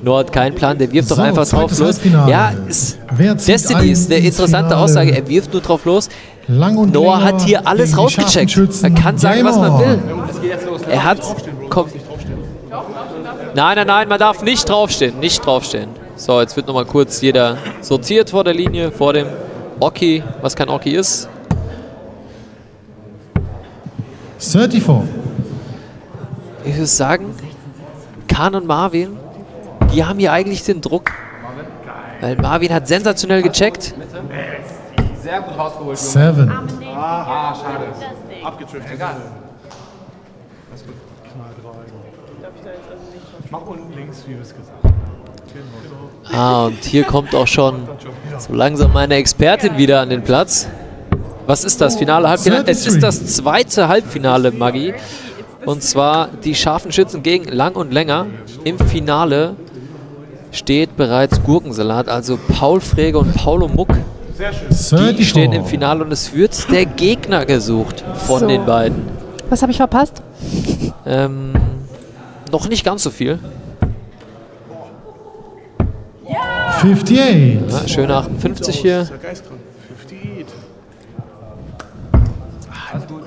Noah hat keinen Plan, der wirft doch So, einfach drauf zweites los. Halbfinale. Ja, Wer zieht Destiny ist eine ein ins interessante Finale? Aussage. Er wirft nur drauf los. Lang und Noah länger hat hier alles gegen die rausgecheckt. Scharfenschützen. Er kann sagen, Game was man on. will. Er hat... Komm. Nein, nein, nein, man darf nicht draufstehen. Nicht draufstehen. So, jetzt wird nochmal kurz jeder sortiert vor der Linie, vor dem Oki, was kein Oki ist. 34. Ich würde sagen, Khan und Marvin, die haben hier eigentlich den Druck. Weil Marvin hat sensationell gecheckt. Sehr gut rausgeholt. 7. Ah, schade. Abgedriftet. Egal. Mach unten links, wie wir es gesagt haben. Ah, und hier kommt auch schon so langsam meine Expertin wieder an den Platz. Was ist das? Finale, Halbfinale? Es ist das zweite Halbfinale, Maggi. Und zwar die scharfen Schützen gegen Lang und Länger. Im Finale steht bereits Gurkensalat, also Paul Frege und Paulo Muck. Die stehen im Finale und es wird der Gegner gesucht von den beiden. Was habe ich verpasst? Noch nicht ganz so viel. 58. Ja, schöne 58 hier. Ist ja geistkrank. 58. Alles gut.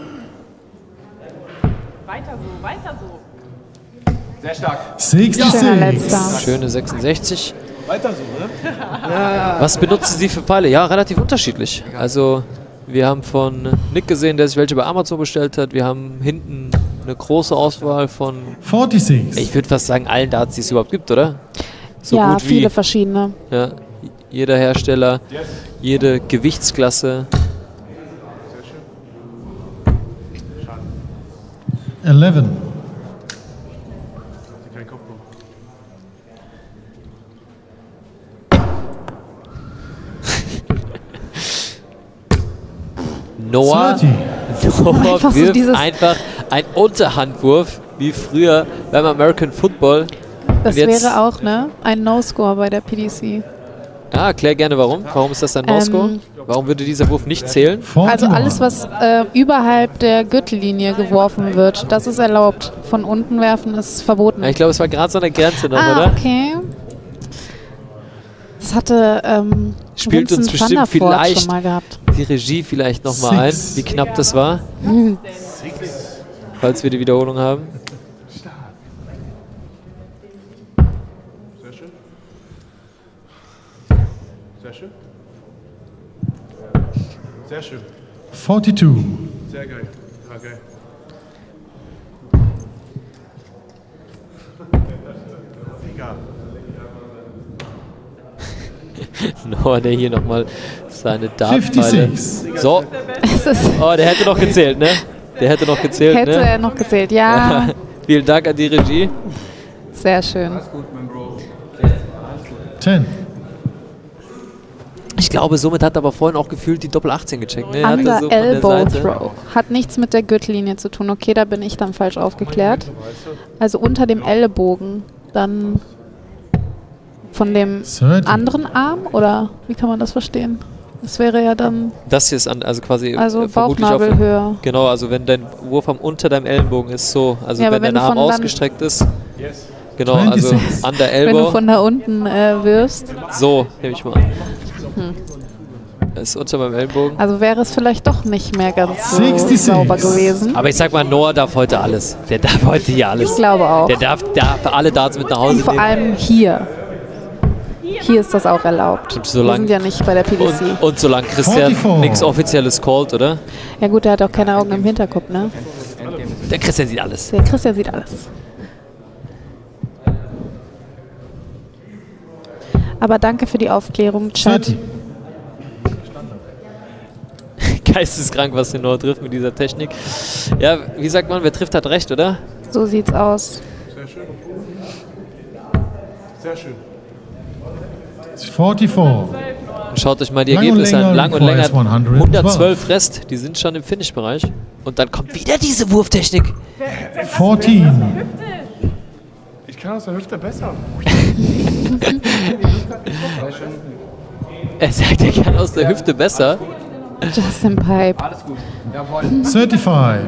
Weiter so, weiter so. Sehr stark. 66. Schöner letzter. Schöne 66. Weiter so, ne? Was benutzen Sie für Pfeile? Ja, relativ unterschiedlich. Also wir haben von Nick gesehen, der sich welche bei Amazon bestellt hat. Wir haben hinten eine große Auswahl von, 46. ich würde fast sagen, allen Darts, die es überhaupt gibt, oder? So Ja, gut wie viele verschiedene. ja, jeder Hersteller, jede Gewichtsklasse. 11. Kein Kopfball. Noah, 30. Noah Einfach so wirft dieses- einfach einen Unterhandwurf, wie früher beim American Football. Das Und jetzt- wäre auch ein No-Score bei der PDC. Ja, erklär gerne warum. Warum ist das ein No-Score? Warum würde dieser Wurf nicht zählen? 41. Also alles, was überhalb der Gürtellinie geworfen wird, das ist erlaubt. Von unten werfen ist verboten. Ja, ich glaube, es war gerade so eine Grenze noch, Ah, oder? okay. Das hatte Spielt uns Vincent bestimmt van der Voort vielleicht schon mal gehabt. die Regie vielleicht nochmal ein, Six. wie knapp das war. Falls wir die Wiederholung haben. Sehr schön. Sehr schön. Sehr schön. 42. Sehr geil. Ja, geil. Egal. Noah, der hier nochmal seine Dartpfeile. 56. So, Es ist, oh, der hätte noch gezählt, ne? Der hätte noch gezählt, hätte ne? er noch gezählt, ja. Vielen Dank an die Regie. Sehr schön. Alles gut, mein Bro. 10. Ich glaube, somit hat er aber vorhin auch gefühlt die Doppel-18 gecheckt, ne? Er hatte Under so von der Elbow Seite. Throw. Hat nichts mit der Gürtellinie zu tun. Okay, da bin ich dann falsch aufgeklärt. Also unter dem Ellenbogen. Dann von dem 30. anderen Arm? Oder wie kann man das verstehen? Das wäre ja dann Das hier ist also quasi also vermutlich auf Bauchnabelhöhe. genau, also wenn dein Wurfarm unter deinem Ellenbogen ist, so. Also Ja, aber wenn dein wenn du Arm von dann- ausgestreckt ist. Yes. Genau, also 26. under Wenn du elbow. von da unten wirfst. So, nehme ich mal an. Das ist unter meinem Ellenbogen. Also wäre es vielleicht doch nicht mehr ganz so 66. sauber gewesen. Aber ich sag mal, Noah darf heute alles. Der darf heute hier alles. Ich glaube auch. Der darf alle Darts mit nach Hause Und vor nehmen. allem hier. Hier ist das auch erlaubt. Und solange- Wir sind ja nicht bei der PDC. Und solange Christian 44. nichts Offizielles callt, oder? Ja gut, der hat auch keine Augen im Hinterkopf, ne? Der Christian sieht alles. Der Christian sieht alles. Aber danke für die Aufklärung, Chat. 30. Geisteskrank, was den Noah trifft mit dieser Technik. Ja, wie sagt man, wer trifft, hat recht, oder? So sieht's aus. Sehr schön. Sehr schön. 44. Und schaut euch mal die Lang und Ergebnisse länger an. Lang und länger. requires 112. 112 Rest. Die sind schon im Finish-Bereich. Und dann kommt wieder diese Wurftechnik. 14. Ich kann aus der Hüfte besser. Er sagt, er kann aus der Hüfte besser. Justin Pipe. Alles gut. Jawohl. 35.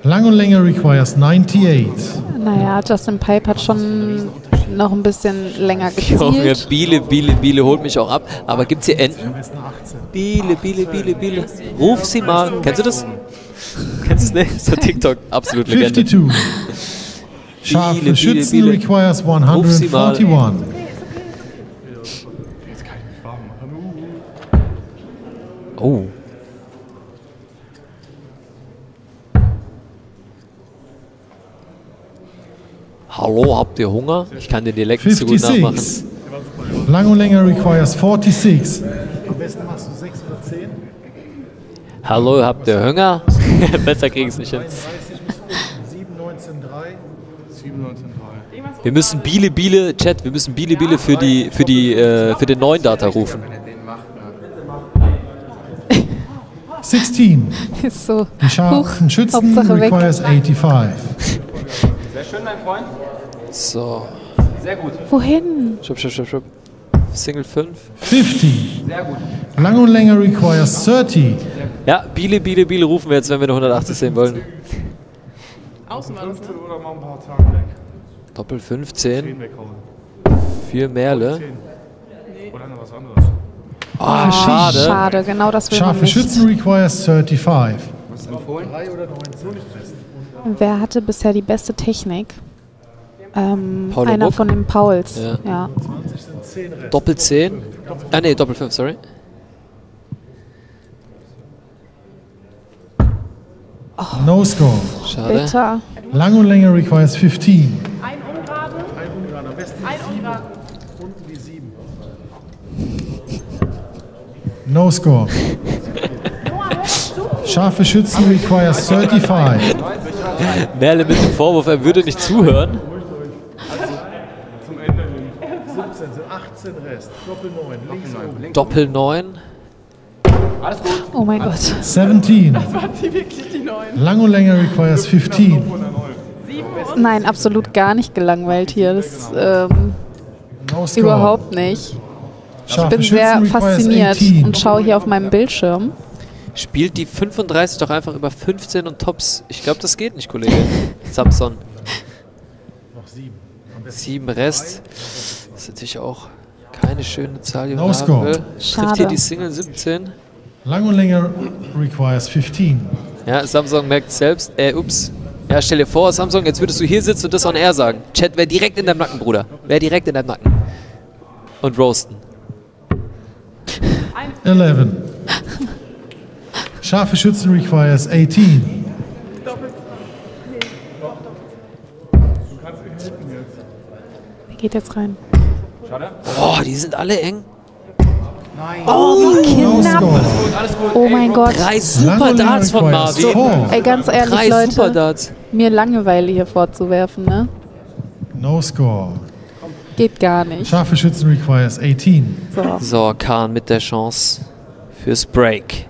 Lang und länger requires 98. Naja, Justin Pipe hat schon noch ein bisschen länger Junge, gezielt. Biele holt mich auch ab. Aber gibt's hier Enten? Biele. Ruf sie mal. Kennst du das? Kennst du das nicht? So TikTok. Absolut Legende. 52. Scharfe Schützen Biele. requires Ruf sie mal. 141. Jetzt kann ich mich warm machen. Oh. Hallo, habt ihr Hunger? Ich kann den Dialekt nicht so gut nachmachen. 56. Lang und länger requires 46. Am besten machst du 6 oder 10. Hallo, habt ihr Hunger? Besser krieg ich's nicht hin. 30 bis oben. 7, 19, 3. 7, 19, 3. Wir müssen Biele, Chat, wir müssen Biele für den neuen Data rufen. Wenn er den macht, ne? 16. Ist so. Die scharfen Schützen Hauptsache weg. requires 85. Sehr schön, mein Freund. So. Sehr gut. Wohin? Schub. Single 5. 50. Sehr gut. Lang und länger requires 30. Ja, Biele rufen wir jetzt, wenn wir eine 180 sehen wollen. Außen war das, ne? Oder mal ein paar Tage weg. Doppel 15. 10 weghauen. 4 Merle. 10. Oder noch was anderes. Ah, schade. Schade, genau das will man Scharfe nicht. Schützen requires 35. Was ist empfohlen? 3 oder 19. Wer hatte bisher die beste Technik? Paul Einer Muck? von den Pauls. Ja. Ja. 20 sind 10 Rest. Doppel 10. Ah ne, Doppel 5, sorry. No score. Schade. Bitter. Lang und länger requires 15. Ein Ungraden, Ein Ungarn, am besten ein Ungraden. unten die 7. No score. Scharfe Schützen requires 35. Merle mit dem Vorwurf, er würde nicht zuhören. Zum Ende hin. 17 sind 18 Rest. Doppel 9. Links oben. Doppel 9. Alles gut. Oh mein Gott. 17. War die wirklich die Neuen? Lang und länger requires 15. Nein, absolut gar nicht gelangweilt hier. Das No score. überhaupt nicht. Ich Scharfe bin sehr Schützen requires fasziniert 18. und schaue hier auf meinem Bildschirm. Spielt die 35 doch einfach über 15 und Tops. Ich glaube, das geht nicht, Kollege. Samson. Noch 7. 7 Rest. Das ist natürlich auch keine schöne Zahl, die man No haben score. will. Trifft Schade. hier die Single 17. Lang und länger requires 15. Ja, Samsung merkt selbst. Ups. Ja, stell dir vor, Samsung, jetzt würdest du hier sitzen und das on air sagen. Chat wäre direkt in deinem Nacken, Bruder. Wäre direkt in deinem Nacken. Und roasten. 11. Scharfe Schützen requires 18. Wer geht jetzt rein? Boah, die sind alle eng. No Knapp. score. Oh mein Gott. 3 Lang Super und länger Darts von requires Marvin. 4. Ey, ganz ehrlich, 3 Super Leute, Darts. mir Langeweile hier vorzuwerfen, ne? No score. Geht gar nicht. Scharfe Schützen requires 18. So. So, Kahn mit der Chance fürs Break.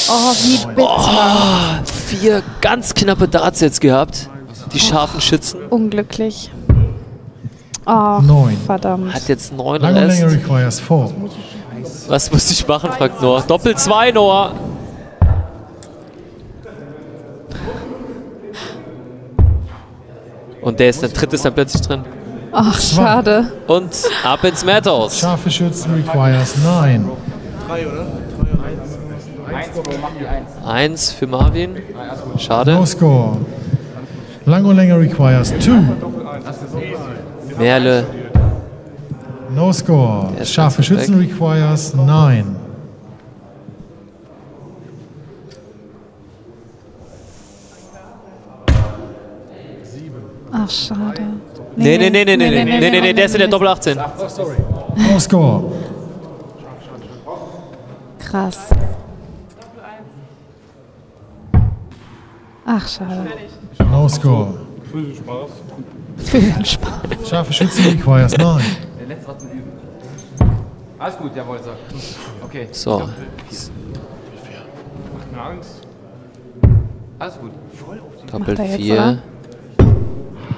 Oh, wie bitter. 4 ganz knappe Darts jetzt gehabt. Die scharfen Schützen. Unglücklich. Oh, 9. verdammt. Hat jetzt 9 Lang und länger Rest. requires 4. Was muss ich machen, fragt Noah. Doppel 2, Noah. Und der dritte ist dann plötzlich drin. Ach, schade. Und ab ins Madhouse. Scharfe Schützen requires 9. 3, oder? 3 und 1. 1, wo macht die 1? 1 für Marvin. No Schade. score. Lang und länger requires 2. Merle. No score. Der ist Scharfe ganz weit Schützen requires 9. Ach, schade. Nee, der ist in der Doppel 18. No score. Krass. Ach, schade. No score. Für den Spaß. Scharfe Schützen requires 9. Der letzte war zum Üben. Alles gut, jawohl, sag. Okay. So. Macht mir Angst. Alles gut. Doppel er jetzt, 4. oder?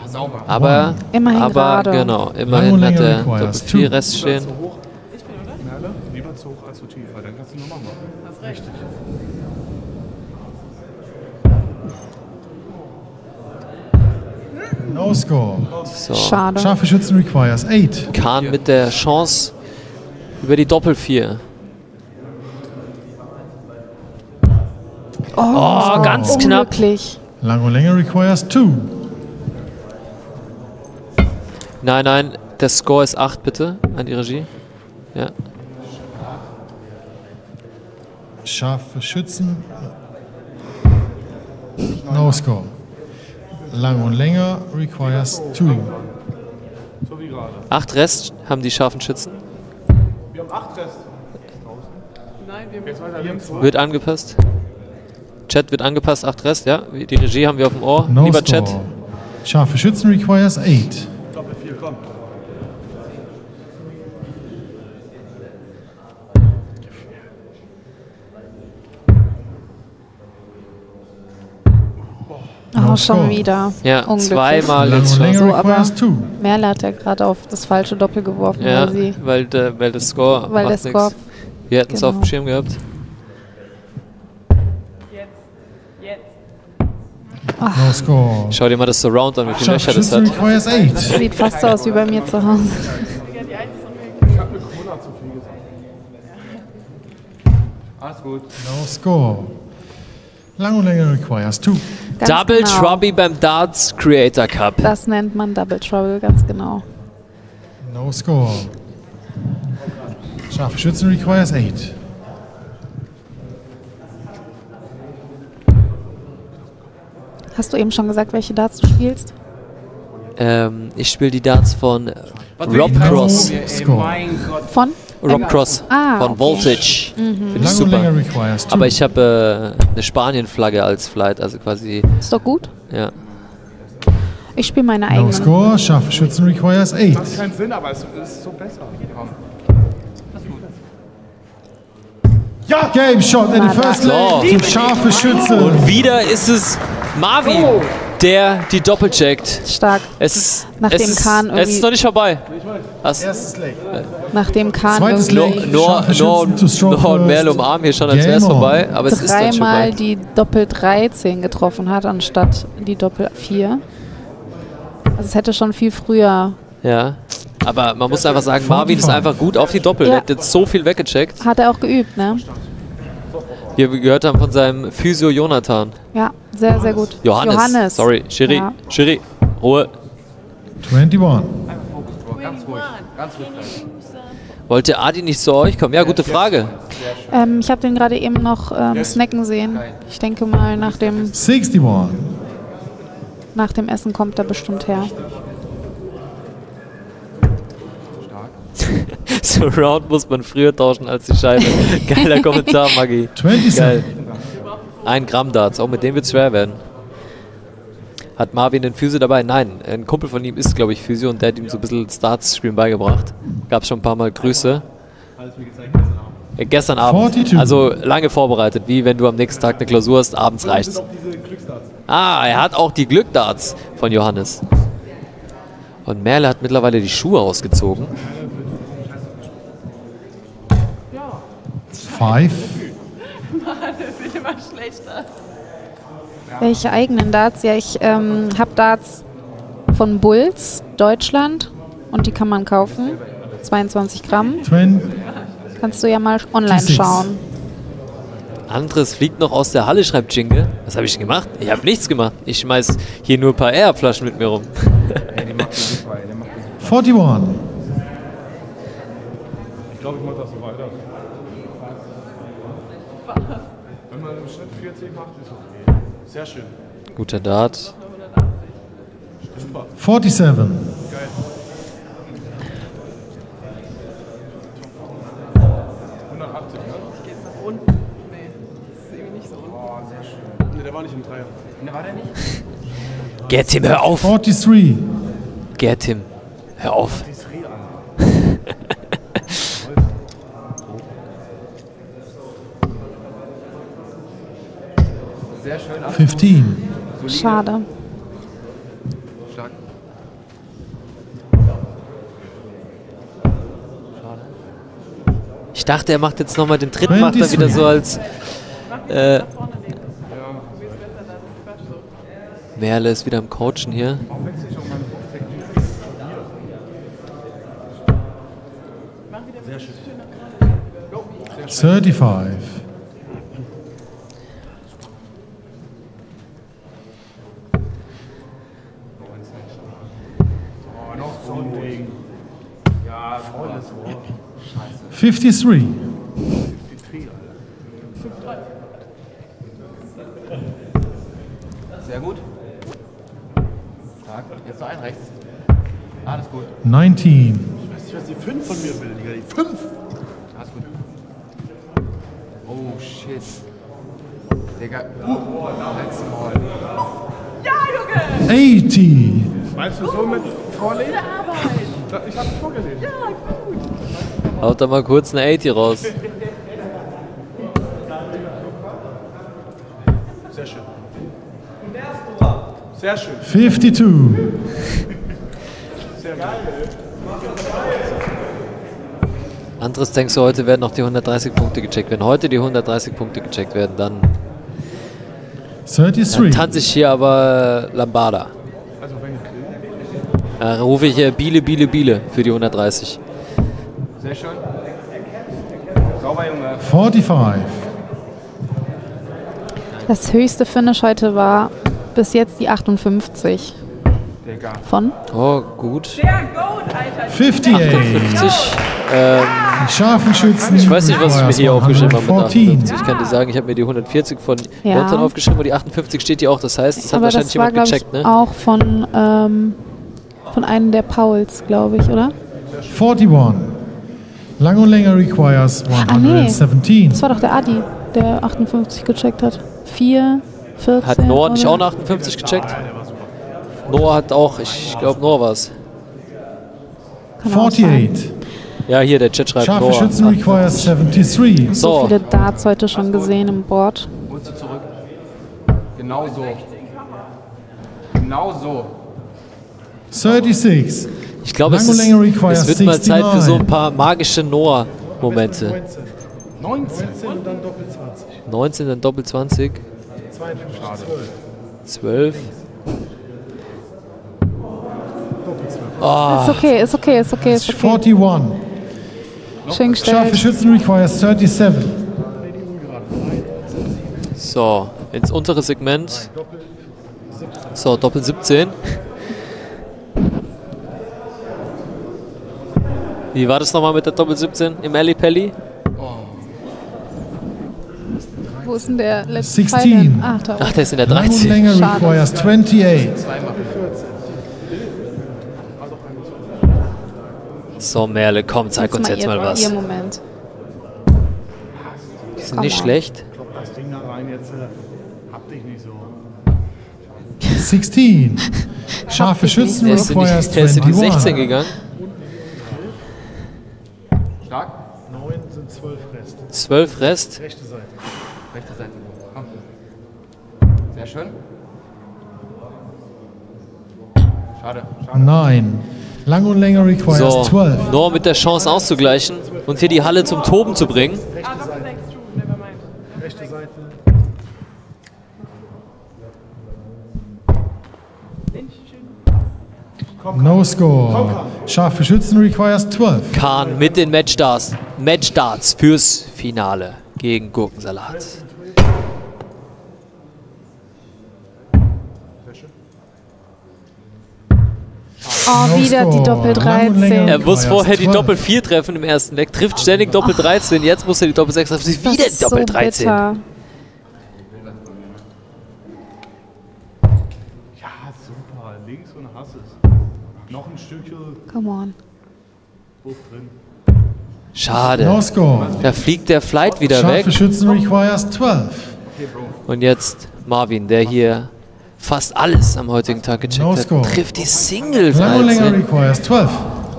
Sauber. Aber, Immerhin gerade. genau, immerhin und hat länger der requires Doppel 4 two. Rest stehen. Merle, lieber zu hoch als zu tief, weil dann kannst du nochmal machen. Hast recht. No score. So. Schade. Scharfe Schützen requires 8. Kahn mit der Chance über die Doppel 4. Oh, ganz knapp. Unglücklich. Lang und Länge requires 2. Nein, nein, der Score ist 8, bitte, an die Regie. Ja. Scharfe Schützen. No score. Lang und Länge requires 2. So wie gerade. 8 Rest haben die scharfen Schützen. Wir haben 8 Rest. Nein, wir Jetzt weiter links. Wird angepasst. Chat wird angepasst, 8 Rest, ja. Die Regie haben wir auf dem Ohr. No Lieber score. Chat. Scharfe Schützen requires 8. Doppel 4, komm. Oh, No schon score. wieder. Ja, Unglücklich. zweimal Lang jetzt und schon. Länge So, aber- requires 2. Merle hat ja gerade auf das falsche Doppel geworfen, Ja, weil sie, weil der Score weil der macht Score. nix. Wir hätten es auf dem genau. Schirm gehabt. No score. Schau dir mal das Surround an, wie viele Scharfe Löcher das Schützen hat. requires 8. Sieht fast so aus wie bei mir zu Hause. Ich habe mit Corona zu viel gesagt. Alles gut. No score. Lang und Länge requires 2. Ganz Double genau. Trouble beim Darts Creator Cup. Das nennt man Double Trouble, ganz genau. No score. Scharfe Schützen requires 8. Hast du eben schon gesagt, welche Darts du spielst? Ich spiele die Darts von Rob No Cross. score. Mein Gott. Von? Rob Cross von okay. Voltage. Finde ich Lang und super. Länge requires 2. Aber ich habe eine Spanien-Flagge als Flight, also quasi, Ist doch gut. ja. Ich spiele meine No eigene. score. Scharfe Schützen requires 8. Hat keinen Sinn, aber es ist so besser. Komm. Ja, Game Shot in the first So. leg für scharfe Schützen. Und wieder ist es Marvin, der die Doppel checkt. Stark. Es ist, Nachdem es ist, Kahn es irgendwie- ist noch nicht vorbei. Was? Erstes Leg. Nachdem Kahn Zweites irgendwie Leg. Nur Scharfe Schützen to stroke und Merle first. umarmen hier schon, als wäre es Game on. vorbei. Aber es ist noch nicht dreimal vorbei. die Doppel 13 getroffen hat, anstatt die Doppel 4. Also es hätte schon viel früher, Ja. Aber man muss einfach sagen, Marvin ist einfach gut auf die Doppel. Ja. Der hat jetzt so viel weggecheckt. hat er auch geübt, ne? Wie wir gehört haben von seinem Physio Jonathan. Ja, sehr, sehr gut. Johannes. Sorry, Schiri. Ja. Schiri. Ruhe. 21. Ganz ruhig. Ganz ruhig bleiben. Wollte Adi nicht zu euch kommen? Ja, gute Frage. Ich habe den gerade eben noch snacken sehen. Ich denke mal, nach dem 61. Essen kommt er bestimmt her. Surround muss man früher tauschen als die Scheibe. Geiler Kommentar, Maggi. 27. Geil. 1 Gramm Darts, auch mit dem wird es schwer werden. Hat Marvin den Physio dabei? Nein, ein Kumpel von ihm ist, glaube ich, Physio und der hat ihm so ein bisschen Darts-Spielen beigebracht. Gab schon ein paar Mal Grüße. Gestern Abend. 42. Also lange vorbereitet, wie wenn du am nächsten Tag eine Klausur hast, abends reicht's. Ah, er hat auch die Glückdarts von Johannes. Und Merle hat mittlerweile die Schuhe ausgezogen. 5. Das sieht immer schlechter. Welche eigenen Darts? Ja, ich habe Darts von Bulls, Deutschland. Und die kann man kaufen. 22 Gramm. 20. Kannst du ja mal online 26. schauen. Anderes fliegt noch aus der Halle, schreibt Jingle. Was habe ich denn gemacht? Ich habe nichts gemacht. Ich schmeiß hier nur ein paar Airflaschen mit mir rum. Ey, der macht das super, ey. Der macht das super. 41. Ich glaube, ich mache das so weiter. Wenn man im Schnitt 40 macht, ist okay. Sehr schön. Guter Dart. 47. Geil. 180, ne? Geht's nach unten? Nee, das ist irgendwie nicht so unten. Oh, sehr schön. Ne, der war nicht im Dreier. Ne, war der nicht? Gertim, hör auf! 43. Gertim, hör auf! Sehr schön. 15. Schade. Stark. Ich dachte, er macht jetzt nochmal den dritten, macht er wieder so als... Merle ist wieder am Coachen hier. Warum wechsle ich auf 35. Oh, noch so ein Ding. Ja, volles Rohr. 53. Sehr gut. Stark. Jetzt noch ein rechts. Alles gut. 19. Ich weiß nicht, was die 5 von mir will, Digga. Die 5! Alles gut. Oh, shit. Digga. Halt's Maul. Ja, Junge! 80. Meinst du so mit Vorlesen? Ich hab's vorgelesen. Haut da mal kurz eine 80 raus. Sehr schön. Sehr schön. 52. Sehr geil. Anderes denkst du, heute werden noch die 130 Punkte gecheckt. Wenn heute die 130 Punkte gecheckt werden, dann 33. tanze ich hier aber Lambada. Also wenn ich Rufe ich hier Biele, Biele, Biele für die 130. Sehr schön. Sauber, Junge. 45. Das höchste Finish heute war bis jetzt die 58 Digga. von. Oh, gut. Der Goat, Alter. 58. 50. Die scharfen Schützen. Ich weiß nicht, was ich mir hier aufgeschrieben habe mit 114. 58. Ich kann dir sagen, ich habe mir die 140 von Ja. Jonathan aufgeschrieben und die 58 steht hier auch. Das heißt, das hat Aber wahrscheinlich das war, jemand glaube ich, gecheckt, ne? auch von einem der Pauls, glaube ich, oder? 41. Lang und länger requires nee. 117. Das war doch der Adi, der 58 gecheckt hat. 4, 14. Hat Noah nicht oder? auch eine 58 gecheckt? Noah hat auch, ich glaube Noah war es. Kann auch sein. 48. Ja, hier, der Chat schreibt Scharfe Noah. Schützen requires 73. So So, viele Darts heute schon gesehen im Board. Holst du zurück. Genau so. Genau so. 36. ich glaube, es, Lang und ist- länger requires es wird mal Zeit für so 69. ein paar magische Noah-Momente. 19 und dann doppelt 20. 19, dann Doppel 20, 52, 12. 12. Ist okay, ist okay, ist okay, ist okay. 41. Schön Scharfe gestellt. Schützen requires 37. So, ins untere Segment. So, Doppel 17. Wie war das nochmal mit der Doppel 17 im Ali Pelli? Wo ist denn der letzte 16. Pfeil denn? Ach, da Ach, oben. der ist in der Lang und 13. länger Schade. requires 28. So, Merle, komm, zeig uns jetzt mal Ihr was. Moment. Die sind nicht schlecht. Klopp das Ding da rein jetzt. Hab dich nicht so. 16. Scharfe Schützen Der ist in requires die 16 21. gegangen. Stark. 9 sind 12 Rest. 12 Rest. Rechte Seite. Rechte Seite. Komm. Sehr schön. Schade. Schade. 9. Lang und länger requires So, 12. nur mit der Chance auszugleichen und hier die Halle zum Toben zu bringen. Ah, Doppel 6, true, never mind. Rechte Seite. No score. Scharfe Schützen requires 12. Kahn mit den Matchdarts fürs Finale gegen Gurkensalat. Oh, wieder die score. Doppel Lang und länger 13. Er muss requires vorher die 12. Doppel 4 treffen im ersten Leck, trifft ständig Doppel 13, jetzt muss er die Doppel 6 treffen, Das wieder ist die Doppel so 13. bitter. Ja, super. Links und hast es. Noch ein Stückchen Come on. hoch drin. No Schade. score. Da fliegt der Flight wieder weg. Scharfe Schützen requires 12. Und jetzt Marvin, der hier fast alles am heutigen Tag gecheckt No hat, score. trifft die Singles. Lang und länger 13. requires 12.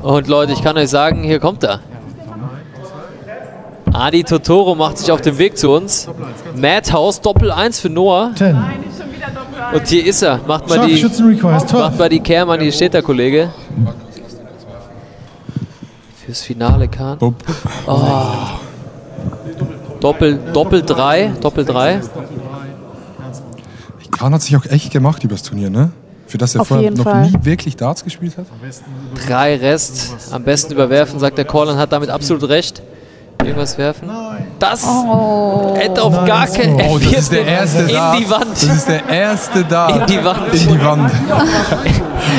Und Leute, ich kann euch sagen, hier kommt er. Adi Totoro macht sich auf den Weg zu uns. Madhouse, Doppel 1 für Noah. 10. Nein, nicht schon wieder Doppel 1. Und hier ist er. Macht mal Scharfe die, Schützen requires 12. Cam an, hier steht der Kollege. Fürs Finale, Kahn. Oh. Doppel 3. Kahn hat sich auch echt gemacht übers Turnier, ne? Für das er Auf vorher jeden noch Fall. nie wirklich Darts gespielt hat? 3 Rest. Am besten überwerfen, sagt der Corlan, hat damit absolut recht. Irgendwas werfen. Das hätte auf gar keinen. Oh, das ist der erste Dart. In die Wand. Das ist der erste Dart. In die Wand. In die Wand.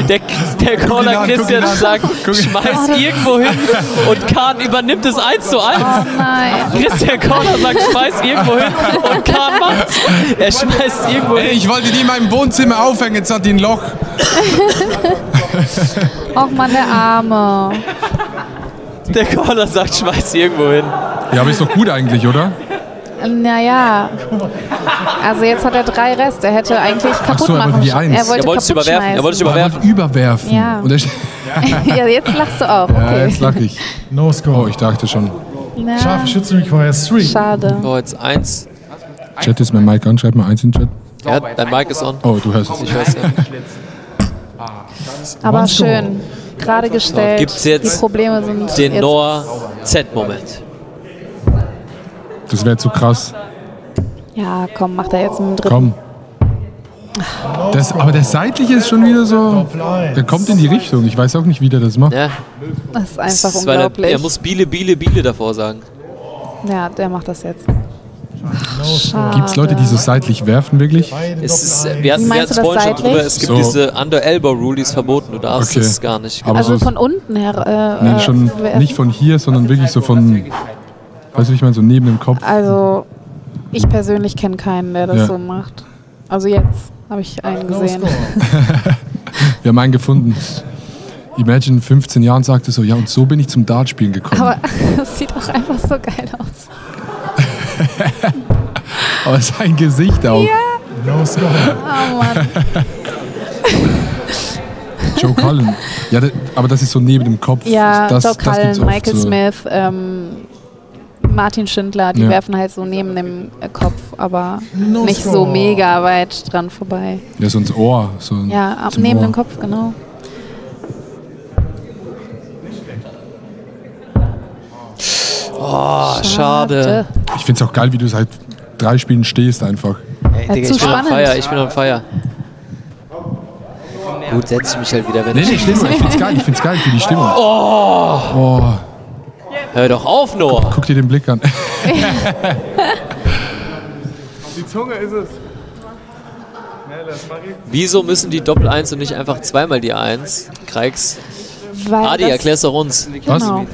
Der Corlan Christian sagt, schmeißt irgendwo hin und Kahn übernimmt es 1:1. Oh nein. Christian Corlan sagt, schmeißt irgendwo hin und Kahn macht's. Er schmeißt irgendwo hin. Ey, ich wollte die in meinem Wohnzimmer aufhängen, jetzt hat die ein Loch. Och Mann, der Arme. Der Corlan sagt, schmeißt irgendwo hin. Ja, aber ist doch gut eigentlich, oder? Naja. Also jetzt hat er 3 Rest. Er hätte eigentlich kaputt so, er wollte machen. die 1. Er wollte Er wollte es kaputt überwerfen. Er wollte es Er überwerfen. wollte überwerfen. Ja. Und er, ja, jetzt lachst du auch. ja, Okay. jetzt lach ich. No Oh, score. ich dachte schon. Na, Scharfe Schützen requires 3. schade. So, jetzt 1. Chat ist mein Mic an, schreib mal 1 in den Chat. Ja, dein Mic ist on. Oh, du hörst es. Ich weiß ja. Aber One score. schön. Gerade gestellt. gibt's jetzt die Probleme sind Den jetzt Noah Z-Moment. Das wäre zu krass. Ja, komm, macht er jetzt einen dritten. Komm. Aber der seitliche ist schon wieder so. Der kommt in die Richtung. Ich weiß auch nicht, wie der das macht. Ja, Das ist einfach das ist, weil unglaublich. er muss Biele davor sagen. Ja, der macht das jetzt. No score. Gibt es Leute, die so seitlich werfen, wirklich? Beide Es ist, Doppel-Eins. wir hatten meinst es du das vorhin schon seitlich? drüber, es gibt So. diese Under-Elbow-Rule, die ist verboten. Du darfst Okay. es gar nicht. Aber Also so, von unten her. nee, schon werfen. nicht von hier, sondern wirklich so von, weißt du, wie ich meine, so neben dem Kopf. Also, ich persönlich kenne keinen, der das Ja. so macht. Also jetzt habe ich einen No gesehen. score. Wir haben einen gefunden. Imagine, 15 Jahren sagte so, ja, und so bin ich zum Dartspielen gekommen. Aber das sieht auch einfach so geil aus. Aber sein Gesicht auch. No score. Oh Mann. Joe Cullen. Ja, aber das ist so neben dem Kopf. Ja, das, Joe das gibt's Cullen, oft Michael so. Smith, Martin Schindler, die Ja. werfen halt so neben dem Kopf, aber No nicht so score. mega weit dran vorbei. Ja, so ins Ohr. So Ja, ab zum neben Ohr. dem Kopf, genau. Oh, schade. Ich finde es auch geil, wie du seit 3 Spielen stehst einfach. Ey, Ja, Digga, zu ich bin on spannend. fire, ich bin on fire. Gut, setze ich mich halt wieder, wenn Nee, ich... nee, Stimmung. Ich find's geil für die Stimmung. Oh, Hör doch auf, Noah. guck dir den Blick an. Die Zunge ist es. Ne, das mach ich. Wieso müssen die Doppel-1 und nicht einfach zweimal die 1? Kreiks. Weil Adi, das- erklär's doch uns. Was? Genau.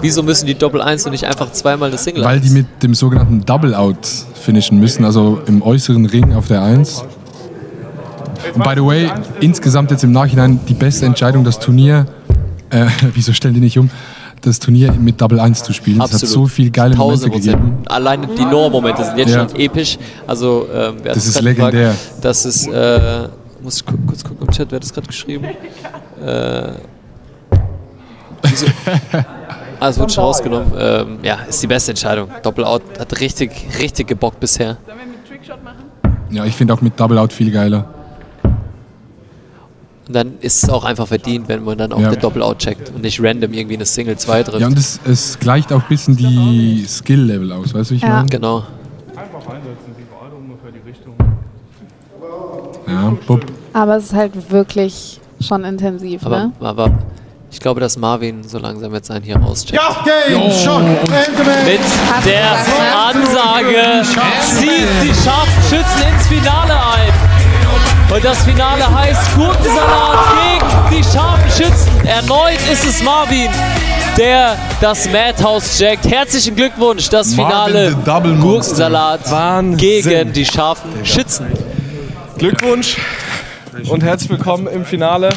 Wieso müssen die Doppel-1 und nicht einfach zweimal das Single? Weil die mit dem sogenannten Double-Out finishen müssen, also im äußeren Ring auf der 1. Und by the way, insgesamt jetzt im Nachhinein die beste Entscheidung, das Turnier, wieso stellen die nicht um, das Turnier mit Double-1 zu spielen. Es hat so viel geile Momente 1000%. gegeben. Alleine die Noah-Momente sind jetzt Ja. schon episch. Also, wer hat Das ist grad legendär. gefragt? Das ist, muss ich kurz gucken im Chat, wer hat das gerade geschrieben? Wieso? Ah, es wurde schon rausgenommen. Ja, ist die beste Entscheidung. Doppel-Out hat richtig gebockt bisher. Sollen wir mit Trickshot machen? Ja, ich finde auch mit Double-Out viel geiler. Und dann ist es auch einfach verdient, wenn man dann auch Ja. den Doppel-Out checkt und nicht random irgendwie eine Single 2 trifft. Ja, und es gleicht auch ein bisschen die Skill-Level aus, weißt du, wie ich Ja. meine? Genau. Einfach einsetzen, die gerade ungefähr die Richtung. Ja, bupp. Aber es ist halt wirklich schon intensiv, ne? Aber ich glaube, dass Marvin so langsam jetzt einen hier rauscheckt. Game, Shot, and the man. Mit der Ansage zieht die Scharfschützen ins Finale ein. Und das Finale heißt Gurkensalat gegen die Scharfschützen. Erneut ist es Marvin, der das Madhouse jackt. Herzlichen Glückwunsch, das Finale Marvin, the Double Monster. Gurkensalat Wahnsinn. gegen die scharfen Schützen. Glückwunsch und herzlich willkommen im Finale.